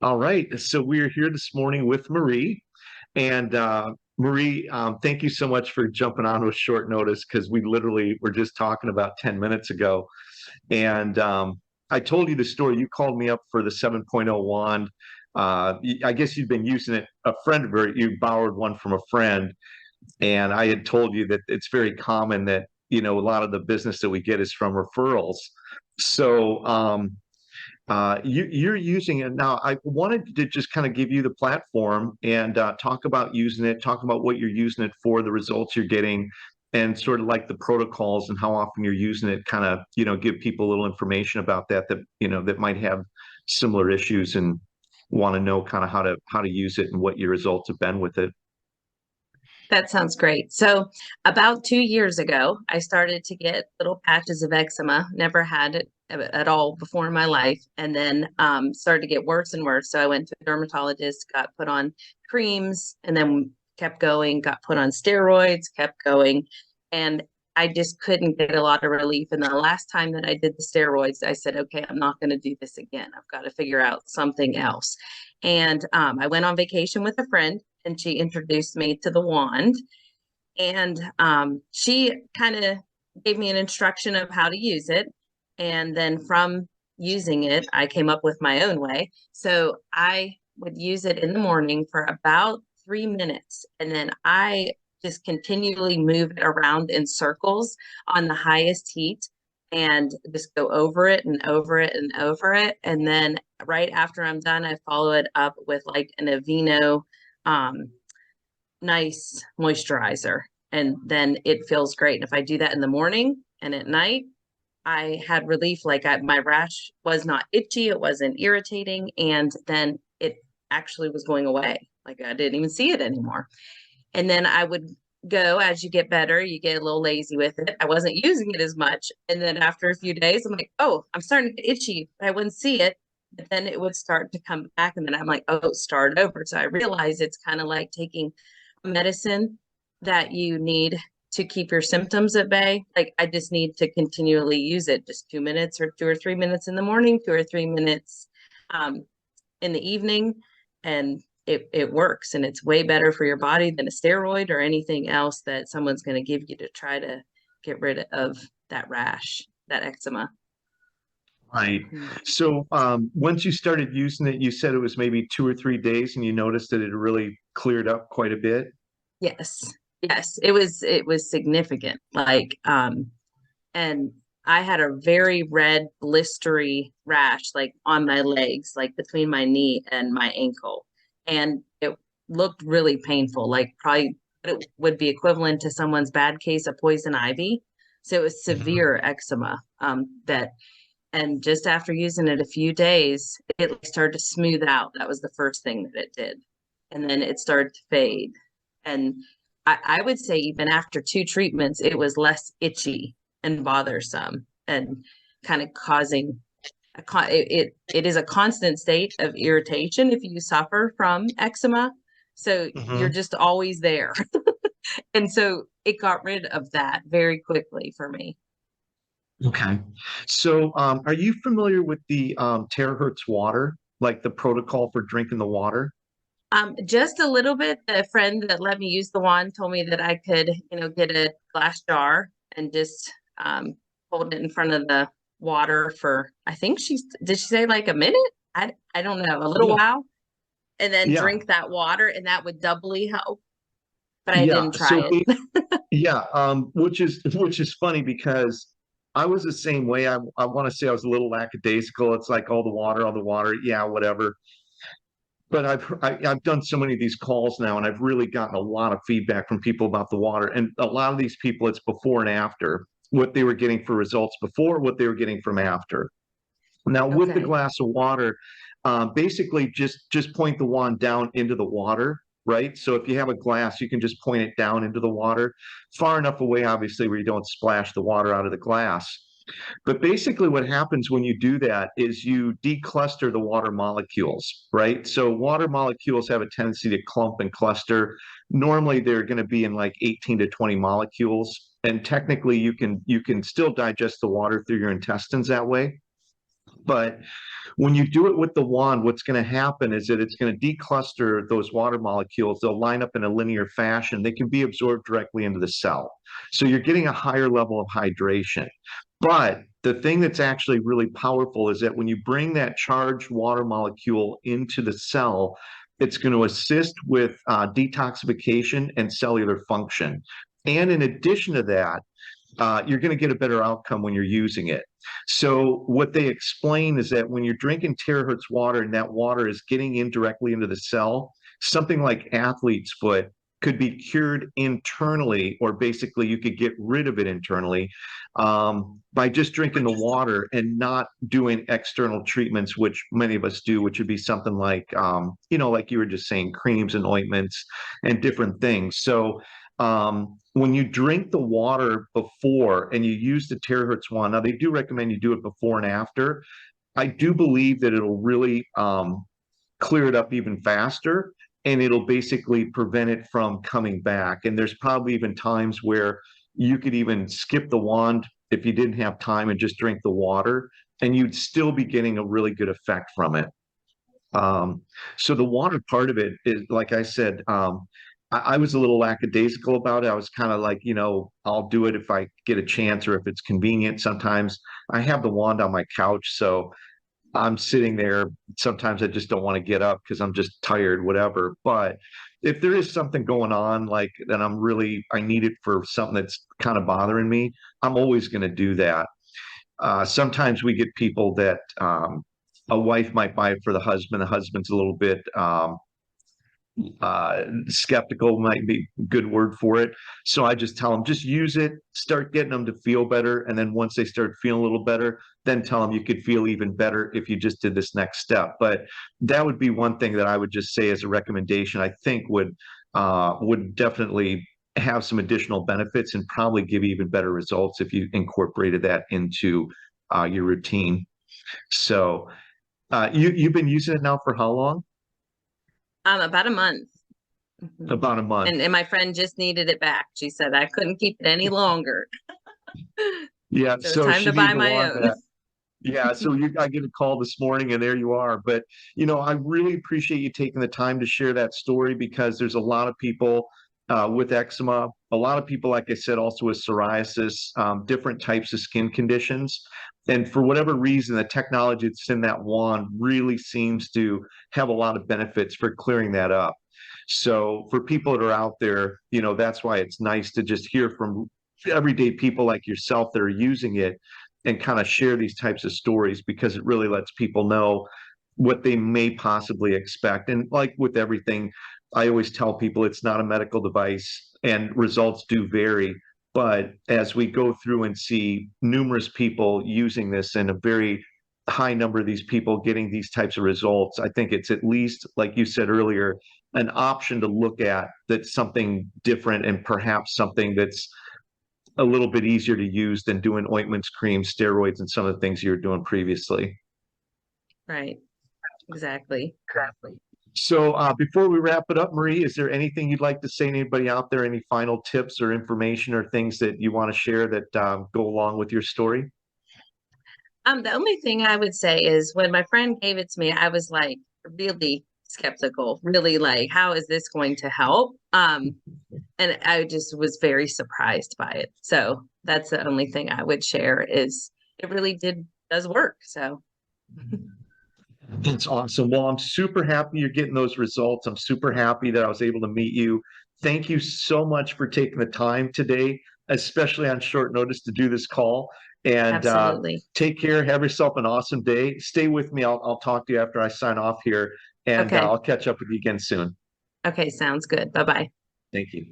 All right. So we are here this morning with Marie. And Marie, thank you so much for jumping on with short notice because we literally were just talking about 10 minutes ago. And I told you the story. You called me up for the 7.0 wand. I guess you've been using it. A friend of yours, you borrowed one from a friend. And I had told you that it's very common that, a lot of the business that we get is from referrals. So, you're using it now. I wanted to just kind of give you the platform and talk about using it, talk about what you're using it for, the results you're getting, and sort of like the protocols and how often you're using it. Kind of, give people a little information about that might have similar issues and want to know kind of how to use it and what your results have been with it. That sounds great. So, about 2 years ago, I started to get little patches of eczema. Never had it at all before in my life, and then started to get worse and worse. So, I went to a dermatologist, got put on creams, and then kept going, got put on steroids, kept going. And I just couldn't get a lot of relief. And the last time that I did the steroids, I said, okay, I'm not going to do this again. I've got to figure out something else. And I went on vacation with a friend and she introduced me to the wand. And she kind of gave me an instruction of how to use it. And then from using it, I came up with my own way. So I would use it in the morning for about 3 minutes. And then I just continually move it around in circles on the highest heat and just go over it and over it and over it. And then right after I'm done, I follow it up with like an Aveeno um, nice moisturizer. And then it feels great. And if I do that in the morning and at night, I had relief. My rash was not itchy, it wasn't irritating, and then it actually was going away. Like I didn't even see it anymore. And then I would go as you get better, you get a little lazy with it. I wasn't using it as much. And then after a few days, I'm like, oh, I'm starting to get itchy. I wouldn't see it. But then it would start to come back. And then I'm like, oh, start over. So I realize it's kind of like taking medicine that you need to keep your symptoms at bay. Like I just need to continually use it, just 2 minutes or 2 or 3 minutes in the morning, 2 or 3 minutes in the evening. And it works, and it's way better for your body than a steroid or anything else that someone's going to give you to try to get rid of that rash, that eczema. Right. So once you started using it, you said it was maybe 2 or 3 days, and you noticed that it really cleared up quite a bit. Yes. Yes. It was significant. And I had a very red blistery rash like on my legs, like between my knee and my ankle. And it looked really painful, like probably it would be equivalent to someone's bad case of poison ivy. So it was Mhm. severe eczema and just after using it a few days, it started to smooth out. That was the first thing that it did. And then it started to fade. And I would say even after 2 treatments, it was less itchy and bothersome and kind of causing it is a constant state of irritation if you suffer from eczema. So you're Mhm. just always there. And so it got rid of that very quickly for me. Okay. So are you familiar with the terahertz water, like the protocol for drinking the water? Just a little bit. The friend that let me use the wand told me that I could, get a glass jar and just hold it in front of the water for, I think did she say like a minute? I don't know, a little Yeah. while, and then Yeah. drink that water, and that would doubly help. But I Yeah. didn't try it. Yeah, which is funny because I was the same way. I want to say I was a little lackadaisical. It's like all the water, yeah, whatever. But I've done so many of these calls now, and I've really gotten a lot of feedback from people about the water. And a lot of these people, it's before and after what they were getting for results before, what they were getting from after. Now, with the Okay. glass of water, basically just point the wand down into the water, right? So if you have a glass, you can just point it down into the water, far enough away, obviously, where you don't splash the water out of the glass. But basically, what happens when you do that is you decluster the water molecules, right? So water molecules have a tendency to clump and cluster. Normally, they're going to be in like 18 to 20 molecules, and technically, you can still digest the water through your intestines that way. But when you do it with the wand, what's going to happen is that it's going to decluster those water molecules. They'll line up in a linear fashion. They can be absorbed directly into the cell. So you're getting a higher level of hydration. But the thing that's actually really powerful is that when you bring that charged water molecule into the cell, it's going to assist with detoxification and cellular function. And in addition to that, you're going to get a better outcome when you're using it. So what they explain is that when you're drinking terahertz water and that water is getting in directly into the cell, something like athlete's foot could be cured internally, or basically you could get rid of it internally by just drinking the water and not doing external treatments, which many of us do, which would be something like, like you were just saying, creams and ointments and different things. So when you drink the water before and you use the terahertzwand, now they do recommend you do it before and after. I do believe that it'll really clear it up even faster, and it'll basically prevent it from coming back. And there's probably even times where you could even skip the wand if you didn't have time and just drink the water, and you'd still be getting a really good effect from it. So the water part of it is, like I said, I was a little lackadaisical about it. I was kind of like, I'll do it if I get a chance or if it's convenient. Sometimes I have the wand on my couch, so I'm sitting there. Sometimes I just don't want to get up because I'm just tired, whatever. But if there is something going on, like that I need it for something that's kind of bothering me, I'm always going to do that. Sometimes we get people that a wife might buy it for the husband. The husband's a little bit skeptical, might be a good word for it. So I just tell them, just use it, start getting them to feel better. And then once they start feeling a little better, then tell them you could feel even better if you just did this next step. But that would be one thing that I would just say as a recommendation, I think would definitely have some additional benefits and probably give you even better results if you incorporated that into your routine. So you've been using it now for how long? About a month. About a month. And my friend just needed it back. She said I couldn't keep it any longer. Yeah, so it's time to buy my own. Yeah, so I get a call this morning and there you are. But, I really appreciate you taking the time to share that story, because there's a lot of people with eczema, a lot of people, like I said, also with psoriasis, different types of skin conditions. And for whatever reason, the technology that's in that wand really seems to have a lot of benefits for clearing that up. So for people that are out there, that's why it's nice to just hear from everyday people like yourself that are using it and kind of share these types of stories, because it really lets people know what they may possibly expect. And like with everything, I always tell people it's not a medical device and results do vary. But as we go through and see numerous people using this and a very high number of these people getting these types of results, I think it's at least, like you said earlier, an option to look at that's something different and perhaps something that's a little bit easier to use than doing ointments, creams, steroids, and some of the things you were doing previously. Right. Exactly. So before we wrap it up, Marie, is there anything you'd like to say to anybody out there? Any final tips or information or things that you want to share that go along with your story? The only thing I would say is when my friend gave it to me, I was like really skeptical, really like, how is this going to help? And I just was very surprised by it. So that's the only thing I would share, is it really does work. So That's awesome. Well, I'm super happy you're getting those results. I'm super happy that I was able to meet you. Thank you so much for taking the time today, especially on short notice, to do this call. And absolutely. Take care. Have yourself an awesome day. Stay with me. I'll talk to you after I sign off here, and Okay. I'll catch up with you again soon. Okay, sounds good. Bye-bye. Thank you.